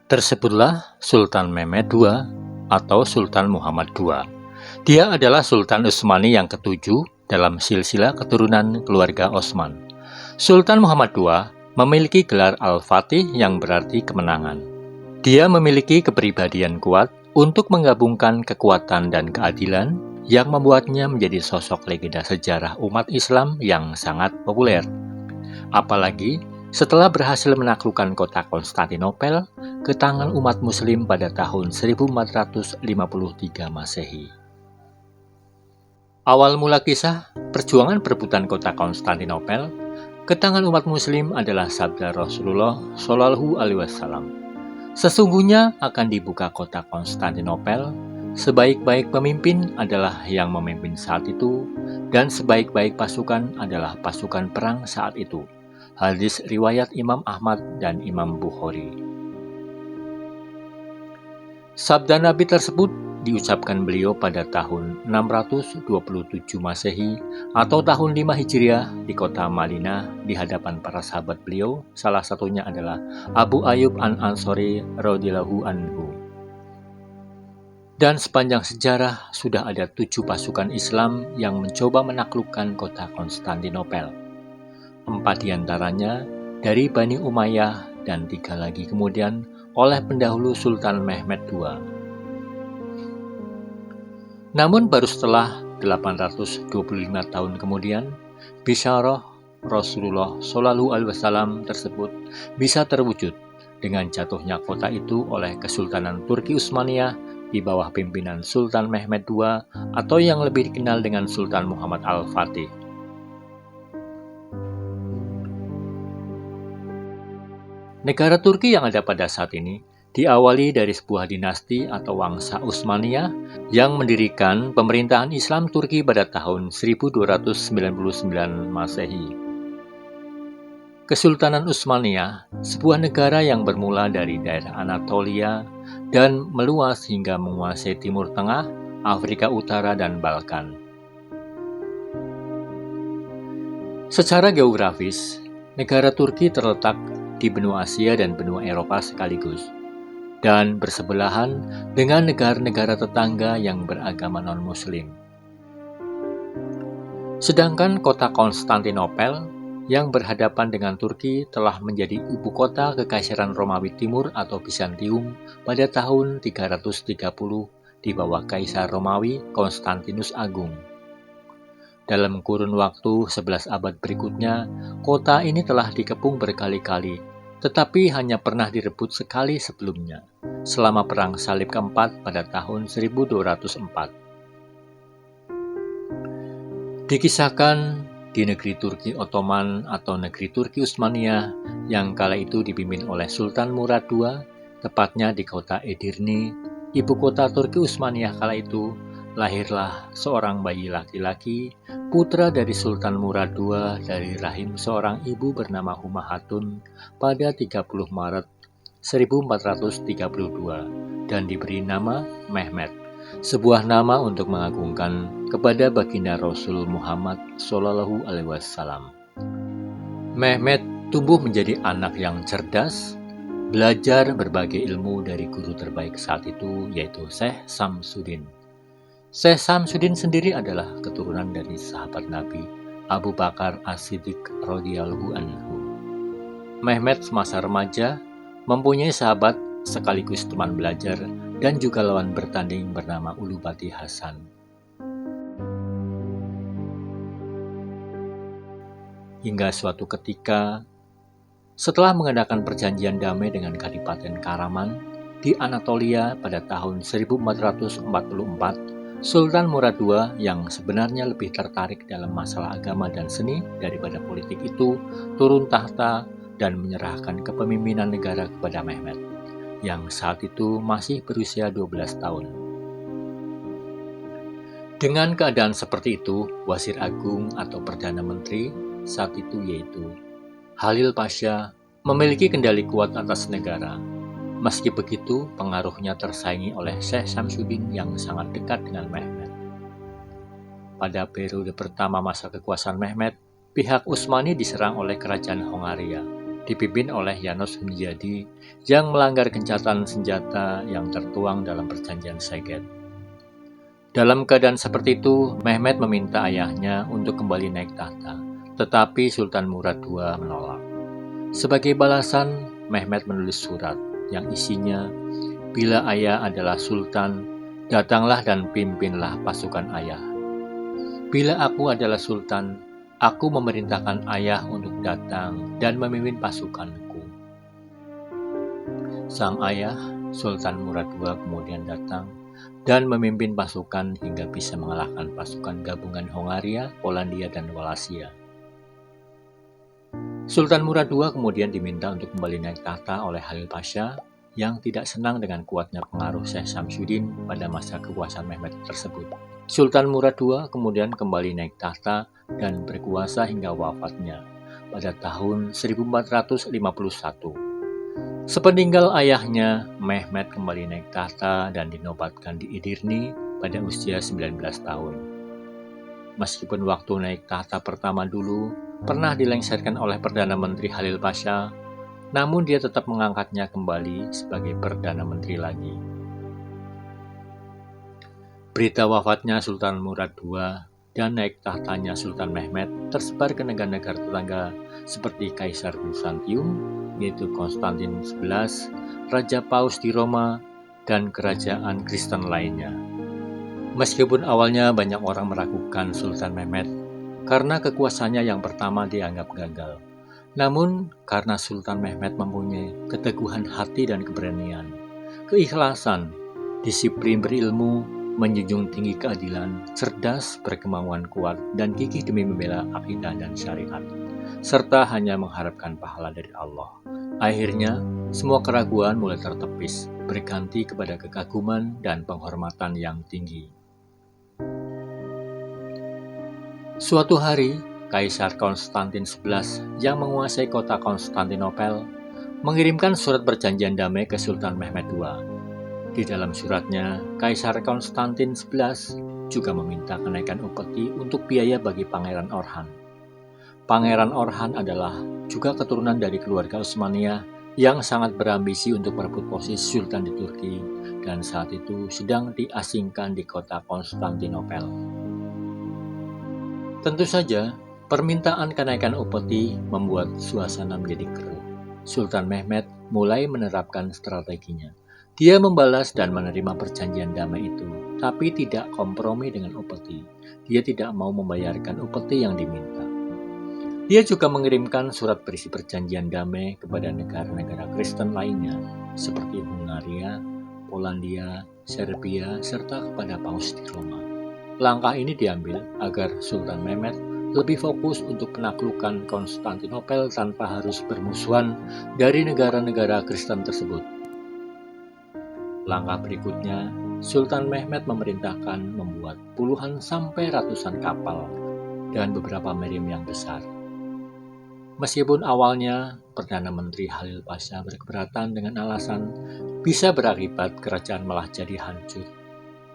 Tersebutlah Sultan Mehmed II atau Sultan Muhammad II. Dia adalah Sultan Utsmani yang ketujuh dalam silsilah keturunan keluarga Osman. Sultan Muhammad II memiliki gelar Al-Fatih yang berarti kemenangan. Dia memiliki kepribadian kuat untuk menggabungkan kekuatan dan keadilan yang membuatnya menjadi sosok legenda sejarah umat Islam yang sangat populer. Apalagi setelah berhasil menaklukkan kota Konstantinopel ke tangan umat Muslim pada tahun 1453 Masehi. Awal mula kisah perjuangan perebutan kota Konstantinopel ke tangan umat Muslim adalah sabda Rasulullah Shallallahu Alaihi Wasallam. Sesungguhnya akan dibuka kota Konstantinopel, sebaik-baik pemimpin adalah yang memimpin saat itu, dan sebaik-baik pasukan adalah pasukan perang saat itu. Hadis riwayat Imam Ahmad dan Imam Bukhari. Sabda Nabi tersebut diucapkan beliau pada tahun 627 Masehi atau tahun 5 Hijriah di kota Madinah di hadapan para sahabat beliau, salah satunya adalah Abu Ayyub An-Ansori radhiyallahu anhu. Dan sepanjang sejarah sudah ada 7 pasukan Islam yang mencoba menaklukkan kota Konstantinopel. 4 diantaranya dari Bani Umayyah dan 3 lagi kemudian oleh pendahulu Sultan Mehmed II. Namun baru setelah 825 tahun kemudian, bisyarah Rasulullah Shallallahu Alaihi Wasallam tersebut bisa terwujud dengan jatuhnya kota itu oleh Kesultanan Turki Utsmaniyah di bawah pimpinan Sultan Mehmed II atau yang lebih dikenal dengan Sultan Muhammad Al-Fatih. Negara Turki yang ada pada saat ini diawali dari sebuah dinasti atau wangsa Utsmaniyah yang mendirikan pemerintahan Islam Turki pada tahun 1299 Masehi. Kesultanan Utsmaniyah, sebuah negara yang bermula dari daerah Anatolia dan meluas hingga menguasai Timur Tengah, Afrika Utara, dan Balkan. Secara geografis, negara Turki terletak di benua Asia dan benua Eropa sekaligus, dan bersebelahan dengan negara-negara tetangga yang beragama non-Muslim. Sedangkan kota Konstantinopel yang berhadapan dengan Turki telah menjadi ibu kota Kekaisaran Romawi Timur atau Bizantium pada tahun 330 di bawah Kaisar Romawi Konstantinus Agung. Dalam kurun waktu 11 abad berikutnya, kota ini telah dikepung berkali-kali, tetapi hanya pernah direbut sekali sebelumnya, selama Perang Salib keempat pada tahun 1204. Dikisahkan di negeri Turki Ottoman atau negeri Turki Utsmaniyah yang kala itu dipimpin oleh Sultan Murad II, tepatnya di kota Edirne, ibu kota Turki Utsmaniyah kala itu, lahirlah seorang bayi laki-laki, putra dari Sultan Murad II dari rahim seorang ibu bernama Huma Hatun pada 30 Maret 1432 dan diberi nama Mehmed, sebuah nama untuk mengagungkan kepada baginda Rasul Muhammad Shallallahu Alaihi Wasallam. Mehmed tumbuh menjadi anak yang cerdas, belajar berbagai ilmu dari guru terbaik saat itu yaitu Syekh Samsuddin. Syekh Samsuddin sendiri adalah keturunan dari sahabat Nabi Abu Bakar As-Siddiq radhiyallahu anhu. Mehmed semasa remaja mempunyai sahabat sekaligus teman belajar dan juga lawan bertanding bernama Ulubati Hasan. Hingga suatu ketika, setelah mengadakan perjanjian damai dengan Kadipaten Karaman di Anatolia pada tahun 1444, Sultan Murad II yang sebenarnya lebih tertarik dalam masalah agama dan seni daripada politik itu turun tahta dan menyerahkan kepemimpinan negara kepada Mehmed, yang saat itu masih berusia 12 tahun. Dengan keadaan seperti itu, Wazir Agung atau Perdana Menteri saat itu yaitu Halil Pasha memiliki kendali kuat atas negara. Meski begitu, pengaruhnya tersaingi oleh Syekh Samsuddin yang sangat dekat dengan Mehmed. Pada periode pertama masa kekuasaan Mehmed, pihak Utsmani diserang oleh kerajaan Hongaria dipimpin oleh Janos Hunjadi yang melanggar gencatan senjata yang tertuang dalam perjanjian Szeged. Dalam keadaan seperti itu, Mehmed meminta ayahnya untuk kembali naik tahta, tetapi Sultan Murad II menolak. Sebagai balasan, Mehmed menulis surat yang isinya, "Bila ayah adalah sultan, datanglah dan pimpinlah pasukan ayah. Bila aku adalah sultan, aku memerintahkan ayah untuk datang dan memimpin pasukanku." Sang ayah, Sultan Murad II, kemudian datang dan memimpin pasukan hingga bisa mengalahkan pasukan gabungan Hongaria, Polandia, dan Wallachia. Sultan Murad II kemudian diminta untuk kembali naik tahta oleh Halil Pasha yang tidak senang dengan kuatnya pengaruh Syekh Samsudin pada masa kekuasaan Mehmed tersebut. Sultan Murad II kemudian kembali naik tahta dan berkuasa hingga wafatnya pada tahun 1451. Sepeninggal ayahnya, Mehmed kembali naik tahta dan dinobatkan di Edirne pada usia 19 tahun. Meskipun waktu naik tahta pertama dulu pernah dilengsarkan oleh Perdana Menteri Halil Pasha, namun dia tetap mengangkatnya kembali sebagai Perdana Menteri lagi. Berita wafatnya Sultan Murad II dan naik tahtanya Sultan Mehmed tersebar ke negara-negara tetangga seperti Kaisar Bizantium, yaitu Konstantin XI, Raja Paus di Roma, dan kerajaan Kristen lainnya. Meskipun awalnya banyak orang meragukan Sultan Mehmed karena kekuasaannya yang pertama dianggap gagal, namun karena Sultan Mehmed mempunyai keteguhan hati dan keberanian, keikhlasan, disiplin berilmu, menjunjung tinggi keadilan, cerdas, berkemauan kuat, dan gigih demi membela akidah dan syariat, serta hanya mengharapkan pahala dari Allah. Akhirnya, semua keraguan mulai tertepis, berganti kepada kekaguman dan penghormatan yang tinggi. Suatu hari, Kaisar Konstantin XI yang menguasai kota Konstantinopel mengirimkan surat perjanjian damai ke Sultan Mehmed II. Di dalam suratnya, Kaisar Konstantin XI juga meminta kenaikan upeti untuk biaya bagi Pangeran Orhan. Pangeran Orhan adalah juga keturunan dari keluarga Utsmaniyah yang sangat berambisi untuk merebut posisi Sultan di Turki dan saat itu sedang diasingkan di kota Konstantinopel. Tentu saja, permintaan kenaikan upeti membuat suasana menjadi keruh. Sultan Mehmed mulai menerapkan strateginya. Dia membalas dan menerima perjanjian damai itu, tapi tidak kompromi dengan upeti. Dia tidak mau membayarkan upeti yang diminta. Dia juga mengirimkan surat berisi perjanjian damai kepada negara-negara Kristen lainnya, seperti Hungaria, Polandia, Serbia, serta kepada Paus di Roma. Langkah ini diambil agar Sultan Mehmed lebih fokus untuk penaklukan Konstantinopel tanpa harus bermusuhan dari negara-negara Kristen tersebut. Langkah berikutnya, Sultan Mehmed memerintahkan membuat puluhan sampai ratusan kapal dan beberapa meriam yang besar. Meskipun awalnya Perdana Menteri Halil Pasha berkeberatan dengan alasan bisa berakibat kerajaan malah jadi hancur.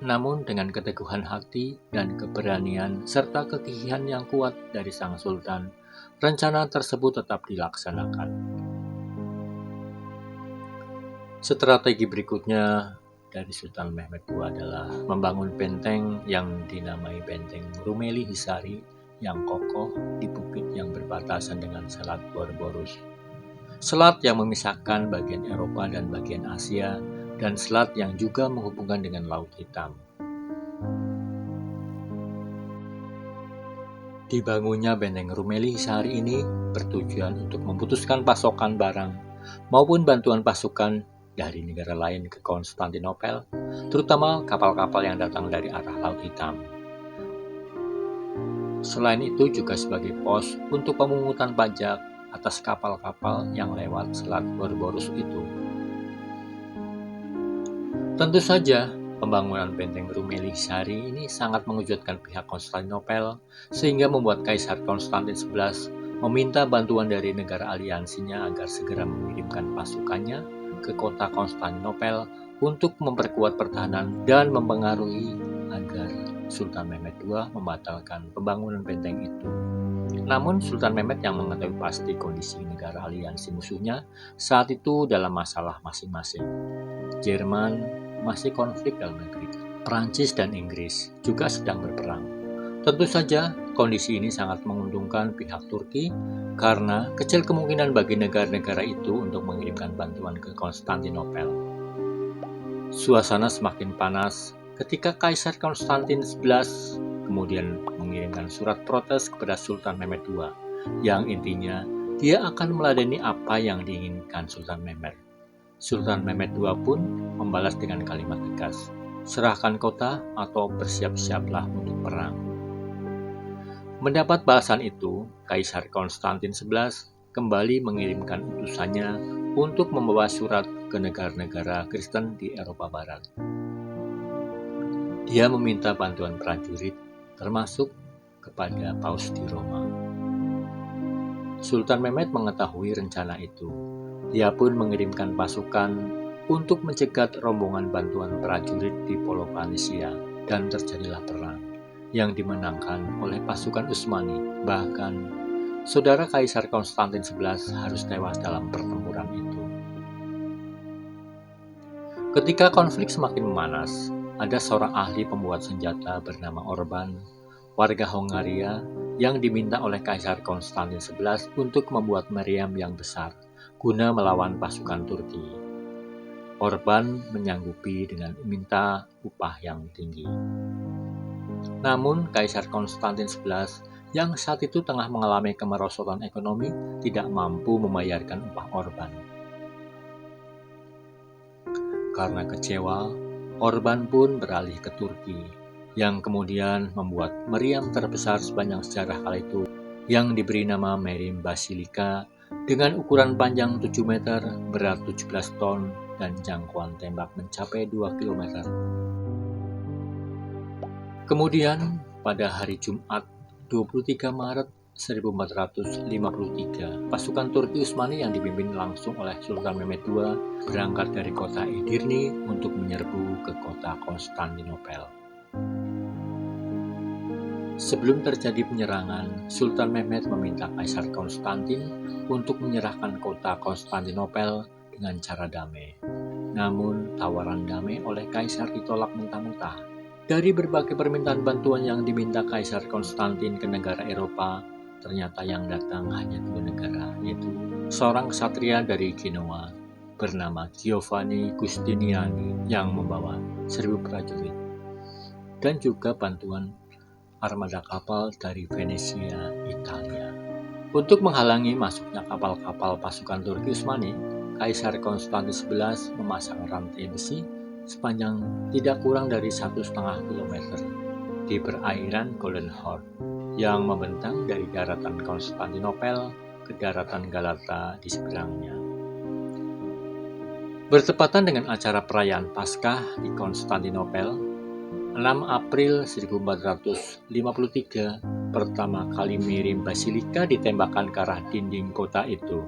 Namun dengan keteguhan hati dan keberanian serta kegigihan yang kuat dari sang sultan, rencana tersebut tetap dilaksanakan. Strategi berikutnya dari Sultan Mehmed II adalah membangun benteng yang dinamai Benteng Rumeli Hisari yang kokoh di bukit yang berbatasan dengan Selat Bosporus. Selat yang memisahkan bagian Eropa dan bagian Asia, dan selat yang juga menghubungkan dengan Laut Hitam. Dibangunnya Benteng Rumeli Hisari ini bertujuan untuk memutuskan pasokan barang maupun bantuan pasukan dari negara lain ke Konstantinopel, terutama kapal-kapal yang datang dari arah Laut Hitam. Selain itu juga sebagai pos untuk pemungutan pajak atas kapal-kapal yang lewat Selat Bosporus itu. Tentu saja, pembangunan Benteng Rumeli Hisari ini sangat mengejutkan pihak Konstantinopel, sehingga membuat Kaisar Konstantin XI meminta bantuan dari negara aliansinya agar segera mengirimkan pasukannya ke kota Konstantinopel untuk memperkuat pertahanan dan mempengaruhi agar Sultan Mehmed II membatalkan pembangunan benteng itu. Namun Sultan Mehmed yang mengetahui pasti kondisi negara aliansi musuhnya saat itu dalam masalah masing-masing. Jerman masih konflik dalam negeri. Prancis dan Inggris juga sedang berperang. Tentu saja kondisi ini sangat menguntungkan pihak Turki karena kecil kemungkinan bagi negara-negara itu untuk mengirimkan bantuan ke Konstantinopel. Suasana semakin panas ketika Kaisar Konstantin XI kemudian mengirimkan surat protes kepada Sultan Mehmed II yang intinya dia akan meladeni apa yang diinginkan Sultan Mehmed. Sultan Mehmed II pun membalas dengan kalimat tegas, serahkan kota atau bersiap-siaplah untuk perang. Mendapat balasan itu, Kaisar Konstantin XI kembali mengirimkan utusannya untuk membawa surat ke negara-negara Kristen di Eropa Barat. Dia meminta bantuan prajurit, termasuk kepada Paus di Roma. Sultan Mehmed mengetahui rencana itu. Dia pun mengirimkan pasukan untuk mencegat rombongan bantuan prajurit di Peloponnesia, dan terjadilah perang yang dimenangkan oleh pasukan Utsmani. Bahkan, saudara Kaisar Konstantin XI harus tewas dalam pertempuran itu. Ketika konflik semakin memanas, ada seorang ahli pembuat senjata bernama Orban, warga Hongaria, yang diminta oleh Kaisar Konstantin XI untuk membuat meriam yang besar guna melawan pasukan Turki. Orban menyanggupi dengan meminta upah yang tinggi. Namun Kaisar Konstantin XI yang saat itu tengah mengalami kemerosotan ekonomi tidak mampu membayarkan upah Orban. Karena kecewa, Orban pun beralih ke Turki, yang kemudian membuat meriam terbesar sepanjang sejarah kala itu, yang diberi nama Meriam Basilika, dengan ukuran panjang 7 meter, berat 17 ton, dan jangkauan tembak mencapai 2 km. Kemudian, pada hari Jumat 23 Maret 1453, pasukan Turki Utsmani yang dipimpin langsung oleh Sultan Mehmed II berangkat dari kota Edirne untuk menyerbu ke kota Konstantinopel. Sebelum terjadi penyerangan, Sultan Mehmed meminta Kaisar Konstantin untuk menyerahkan kota Konstantinopel dengan cara damai. Namun, tawaran damai oleh Kaisar ditolak mentah-mentah. Dari berbagai permintaan bantuan yang diminta Kaisar Konstantin ke negara Eropa, ternyata yang datang hanya 2 negara, yaitu seorang ksatria dari Genoa bernama Giovanni Giustiniani yang membawa 1.000 prajurit, dan juga bantuan armada kapal dari Venesia, Italia. Untuk menghalangi masuknya kapal-kapal pasukan Turki Utsmani, Kaisar Konstantin XI memasang rantai besi sepanjang tidak kurang dari 1,5 km di perairan Golden Horn yang membentang dari daratan Konstantinopel ke daratan Galata di seberangnya. Bertepatan dengan acara perayaan Paskah di Konstantinopel, 6 April 1453, pertama kali Meriam Basilika ditembakkan ke arah dinding kota itu.